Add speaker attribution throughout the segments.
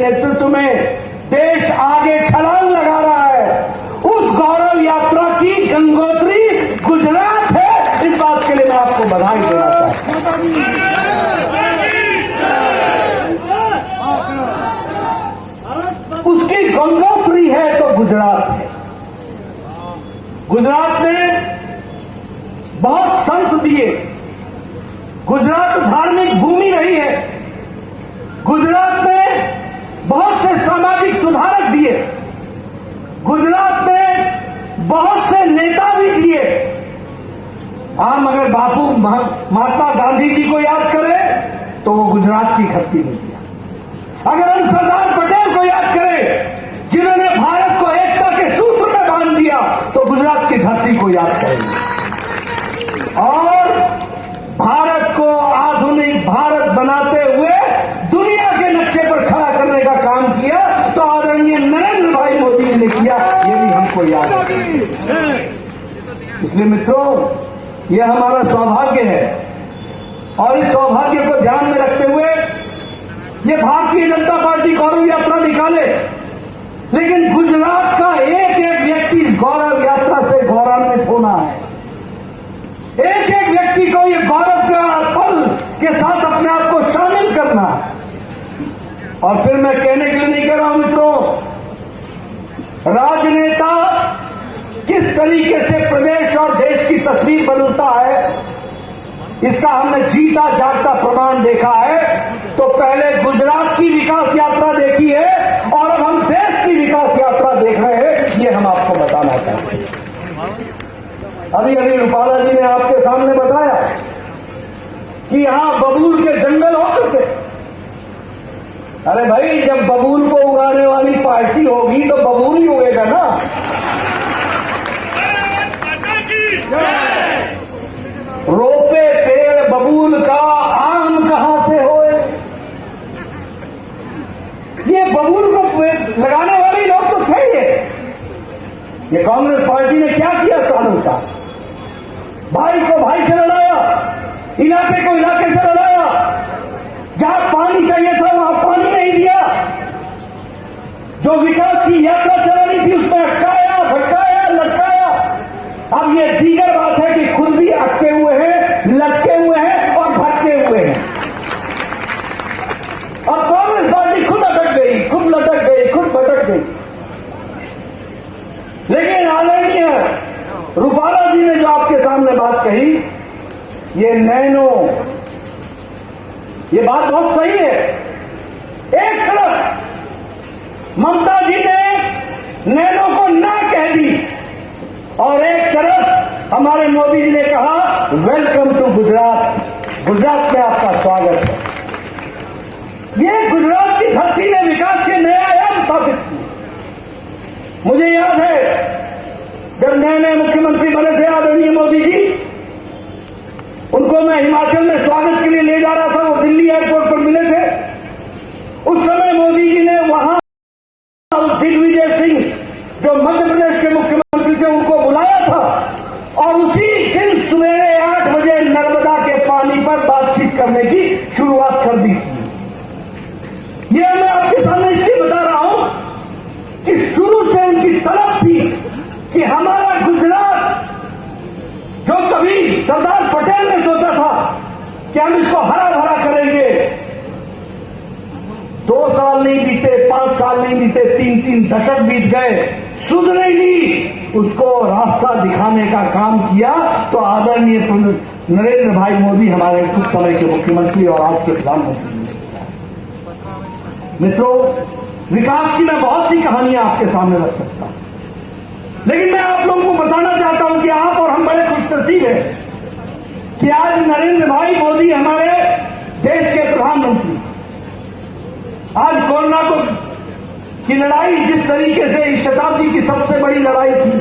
Speaker 1: नेतृत्व में देश आगे छलांग लगा रहा है। उस गौरव यात्रा की गंगोत्री गुजरात है। इस बात के लिए मैं आपको बधाई देना चाहता हूं। उसकी गंगोत्री है तो गुजरात है। गुजरात ने बहुत संत दिए। गुजरात धार्मिक भूमि रही है। गुजरात में बहुत से सामाजिक सुधारक दिए। गुजरात में बहुत से नेता भी दिए। हम अगर बापू महात्मा गांधी जी को याद करें तो वो गुजरात की धरती में दिया। अगर हम सरदार पटेल को याद करें जिन्होंने भारत को एकता के सूत्र में बांध दिया तो गुजरात की धरती को याद करेंगे। और भारत को आधुनिक भारत बनाते हुए दुनिया के नक्शे पर खड़ा करने का काम किया तो आदरणीय नरेंद्र भाई मोदी ने किया, ये भी हमको याद है। इसलिए मित्रों, यह हमारा सौभाग्य है और इस सौभाग्य को ध्यान में रखते हुए ये भारतीय जनता पार्टी गौरव यात्रा निकाले, लेकिन गुजरात का एक एक व्यक्ति गौरव यात्रा से गौरवान्वित होना है। एक एक व्यक्ति को ये गौरव का पल के साथ अपने आप को शामिल करना है। और फिर मैं कहने के लिए नहीं कह रहा हूं मित्रों, राजनेता किस तरीके से प्रदेश और देश की तस्वीर बदलता है इसका हमने जीता जागता प्रमाण देखा है। तो पहले गुजरात की विकास यात्रा देखी है और अब हम देश की विकास यात्रा देख रहे हैं, ये हम आपको बताना चाहते हैं। अभी रूपाला जी ने आपके सामने बताया कि यहां बबूल के जंगल होते थे। अरे भाई, जब बबूल को उगाने वाली पार्टी होगी तो बबूल ही उगेगा ना। रोपे पेड़ बबूल का, आम कहां से होए? ये बबूल को लगाने वाले लोग तो थे। ये कांग्रेस पार्टी ने क्या किया? कानून का भाई को भाई से लड़ाया, इलाके को इलाके से लड़ाया। जहां पानी चाहिए था वहां पानी नहीं दिया। जो विकास की यात्रा चल रही थी उसमें अटकाया, भटकाया, लटकाया। अब ये दीगर बात है कि खुद भी अटके हुए हैं, लटके हुए हैं और भटके हुए हैं। अब कांग्रेस पार्टी खुद अटक गई, खुद लटक गई, खुद भटक गई। लेकिन आदरणीय रूपाला जी ने जो आपके सामने बात कही, ये नैनो, ये बात बहुत सही है। एक तरफ ममता जी ने नैनो को ना कह दी और एक तरफ हमारे मोदी जी ने कहा वेलकम टू गुजरात, गुजरात में आपका स्वागत है। ये गुजरात की धरती ने विकास के नए आयाम स्थापित किए। मुझे याद है जब नए नए मुख्यमंत्री बने थे आदरणीय मोदी जी, उनको मैं हिमाचल में स्वागत के लिए ले जा रहा था। वो दिल्ली एयरपोर्ट पर मिले थे। उस समय मोदी जी ने वहां दिग्विजय सिंह जो मध्य प्रदेश के मुख्यमंत्री थे उनको बुलाया था और उसी दिन सवेरे 8 बजे नर्मदा के पानी पर बातचीत करने की शुरुआत कर दी थी। यह मैं आपके सामने इसलिए बता रहा हूं कि शुरू से उनकी तलब थी कि हमारा गुजरात, जो कभी सरदार पटेल ने सोचा था कि हम इसको हरा भरा करेंगे, 2 साल नहीं बीते, 5 साल नहीं बीते, 3 दशक बीत गए, सुधरे नहीं। उसको रास्ता दिखाने का काम किया तो आदरणीय नरेंद्र भाई मोदी हमारे कुछ समय के मुख्यमंत्री और आज के प्रधानमंत्री। मित्रों, विकास की मैं बहुत सी कहानियां आपके सामने रख सकता हूं, लेकिन मैं आप लोगों को बताना चाहता हूं कि आप और हम बड़े खुशनसीब हैं कि आज नरेंद्र भाई मोदी हमारे देश के प्रधानमंत्री। आज कोरोना की लड़ाई जिस तरीके से इस शताब्दी की सबसे बड़ी लड़ाई थी,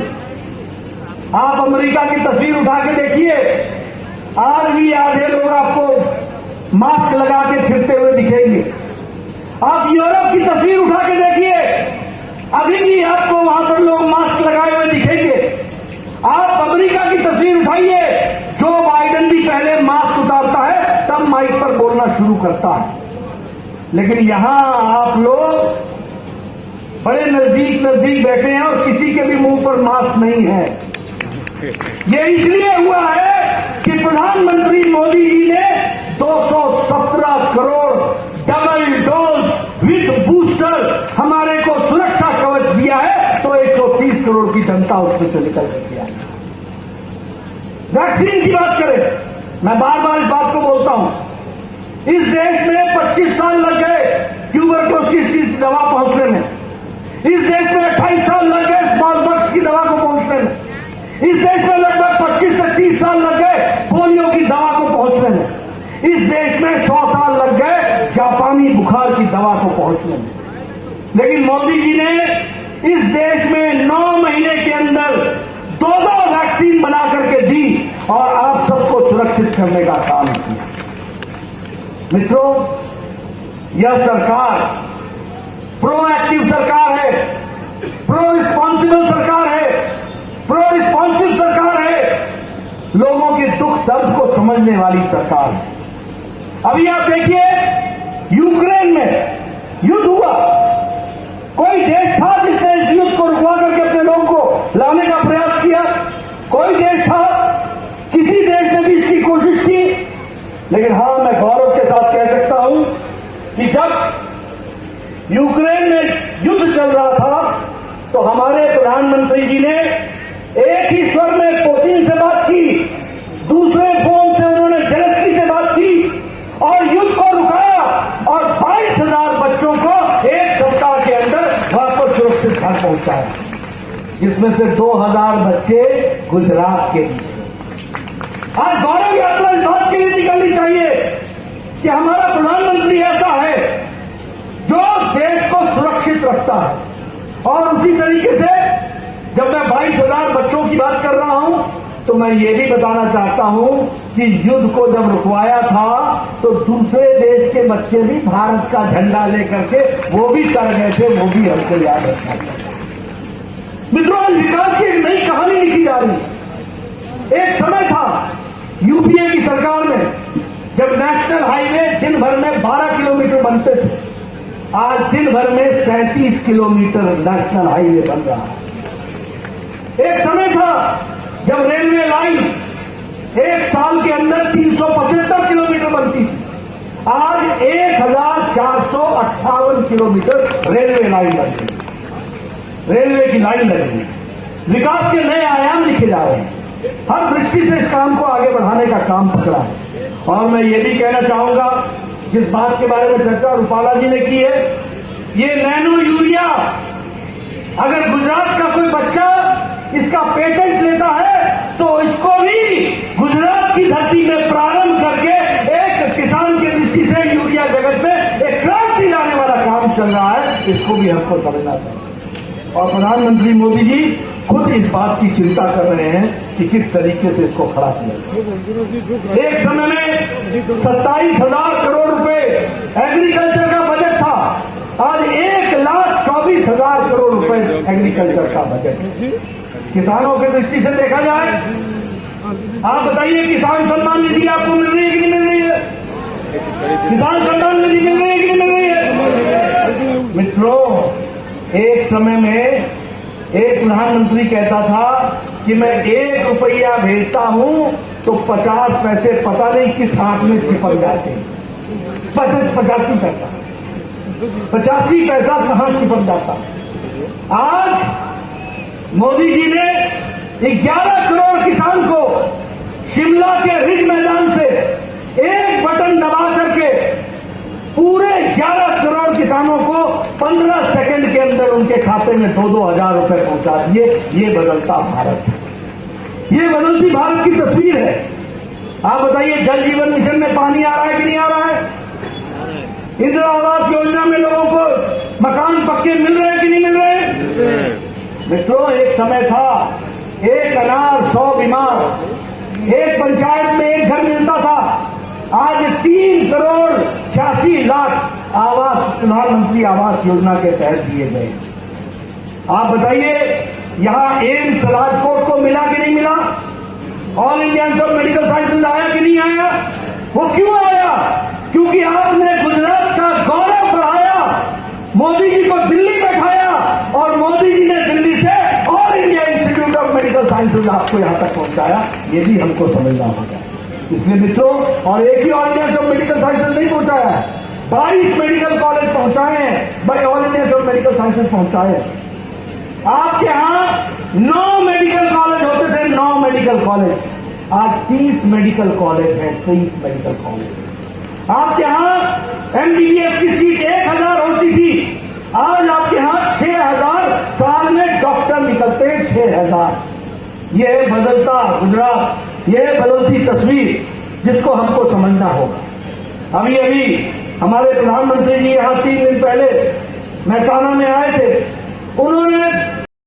Speaker 1: आप अमेरिका की तस्वीर उठा के देखिए, आज भी आधे लोग आपको मास्क लगा के फिरते हुए दिखेंगे। आप यूरोप की तस्वीर उठा के देखिए, अभी भी आपको वहां पर लोग मास्क लगाए हुए दिखेंगे। आप अमेरिका की तस्वीर उठाइए, जो बाइडेन भी पहले मास्क उतारता है तब माइक पर बोलना शुरू करता है। लेकिन यहां आप लोग बड़े नजदीक नजदीक बैठे हैं और किसी के भी मुंह पर मास्क नहीं है। ये इसलिए हुआ है कि प्रधानमंत्री मोदी जी ने 217 crore double dose with booster हमारे को सुरक्षा कवच दिया है, तो 130 करोड़ की जनता उसमें से निकल कर गया। वैक्सीन की बात करें, मैं बार बार इस बात को बोलता हूं, इस देश में 25 साल लग गए ट्यूबरक्लोसिस की दवा पहुंचने में, इस देश में 28 साल लग गए स्मॉल पॉक्स की दवा को पहुंचने में, इस देश में लगभग 25 से 30 साल लग गए पोलियो की दवा को पहुंचने में, इस देश में 100 साल लग गए जापानी बुखार की दवा को पहुंचने में। लेकिन मोदी जी ने इस देश में 9 महीने के अंदर 2 वैक्सीन बना करके दी और आप सबको सुरक्षित करने का काम किया। मित्रों, यह सरकार प्रोएक्टिव सरकार है, प्रो रिस्पॉन्सिबल सरकार है, प्रो रिस्पॉन्सिव सरकार है, लोगों के दुख दर्द को समझने वाली सरकार है। अभी आप देखिए, यूक्रेन में युद्ध हुआ, कोई देश था जिसने इस युद्ध को रुकवा करके अपने लोगों को लाने का प्रयास किया? कोई देश था? किसी देश ने भी इसकी कोशिश की? लेकिन हां, मैं गौरव के साथ कह सकता हूं कि जब यूक्रेन में युद्ध चल रहा था तो हमारे प्रधानमंत्री जी ने एक ही स्वर में पुतिन से बात की, दूसरे फोन से उन्होंने जेलेंस्की से बात की और युद्ध को रुकाया और 22,000 बच्चों को एक सप्ताह के अंदर वापस सुरक्षित घर पहुंचाया, जिसमें से 2,000 बच्चे गुजरात के लिए। आज गौरव यात्रा इस बात के लिए निकलनी चाहिए कि हमारा प्रधानमंत्री ऐसा है जो देश को सुरक्षित रखता है। और उसी तरीके से जब मैं 22,000 बच्चों की बात कर रहा हूं तो मैं ये भी बताना चाहता हूं कि युद्ध को जब रुकवाया था तो दूसरे देश के बच्चे भी भारत का झंडा लेकर के वो भी कर गए थे, वो भी हमको याद रखना चाहिए। मित्रों, विकास की एक नई कहानी लिखी जा रही है। एक समय था यूपीए की सरकार में जब नेशनल हाईवे दिन भर में 12 किलोमीटर बनते थे, आज दिन भर में 37 किलोमीटर नेशनल हाईवे बन रहा है। एक समय था जब रेलवे लाइन एक साल के अंदर 375 किलोमीटर बनती थी, आज 1458 किलोमीटर रेलवे लाइन बन गई, रेलवे की लाइन लग गई। विकास के नए आयाम लिखे जा रहे हैं, हर दृष्टि से इस काम को आगे बढ़ाने का काम पकड़ा है। और मैं ये भी कहना चाहूंगा, जिस बात के बारे में चर्चा रूपाला जी ने की है, ये नैनो यूरिया, अगर गुजरात का कोई बच्चा इसका पेटेंट लेता है तो इसको भी गुजरात की धरती में प्रारंभ करके एक किसान की दृष्टि से यूरिया जगत में एक क्रांति लाने वाला काम चल रहा है, इसको भी हमको समझना चाहिए। और प्रधानमंत्री मोदी जी खुद इस बात की चिंता कर रहे हैं कि किस तरीके से इसको खड़ा किया। एक समय में 27,000 करोड़ रुपए एग्रीकल्चर का बजट था, आज 1,24,000 करोड़ रुपए एग्रीकल्चर का बजट है। किसानों की दृष्टि से देखा जाए, आप बताइए, किसान सम्मान निधि आपको मिल रही है कि नहीं मिल रही है? किसान सम्मान निधि मिल रही है कि नहीं मिल रही है? मित्रों, एक समय में एक प्रधानमंत्री कहता था कि मैं 1 रुपया भेजता हूं तो 50 पैसे पता नहीं किस हाथ में चिपक जाते, 85 पैसा, 85 पैसा कहां चिपक जाता। आज मोदी जी ने 11 करोड़ किसान को शिमला के रिज मैदान से एक बटन दबा करके पूरे 11 करोड़ किसानों को 15 सेकंड के अंदर उनके खाते में 2-2 हजार रुपए पहुंचा दिए। ये बदलता भारत है, ये बदलती भारत की तस्वीर है। आप बताइए, जल जीवन मिशन में पानी आ रहा है कि नहीं आ रहा है? इंदिरा आवास योजना में लोगों को मकान पक्के मिल रहे हैं कि नहीं मिल रहे हैं? मित्रों, एक समय था, एक अनार 100 बीमार, एक पंचायत में एक घर मिलता था, आज 3 करोड़ 86 लाख आवास प्रधानमंत्री आवास योजना के तहत दिए गए। आप बताइए, यहां एम्स राजकोट को मिला कि नहीं मिला? All India institute of medical sciences आया कि नहीं आया? वो क्यों आया? क्योंकि आपने गुजरात का गौरव साइंसेज आपको यहां तक पहुंचाया, ये भी हमको समझना होगा। इसलिए मित्रों, और एक ही all India of medical sciences नहीं पहुंचाया है, 22 मेडिकल कॉलेज पहुंचाए हैं, बाई all India of medical sciences पहुंचाए हैं। आपके यहां 9 मेडिकल कॉलेज होते थे, 9 मेडिकल कॉलेज, आज 30 मेडिकल कॉलेज है, 30 मेडिकल कॉलेज। आपके यहां एमबीबीएस की सीट 1000 होती थी, आज आपके यहां 6000 साल में डॉक्टर निकलते हैं, 6000। ये बदलता गुजरात, ये बदलती तस्वीर जिसको हमको समझना होगा। अभी अभी हमारे प्रधानमंत्री जी यहां 3 दिन पहले मेहसाना में आए थे, उन्होंने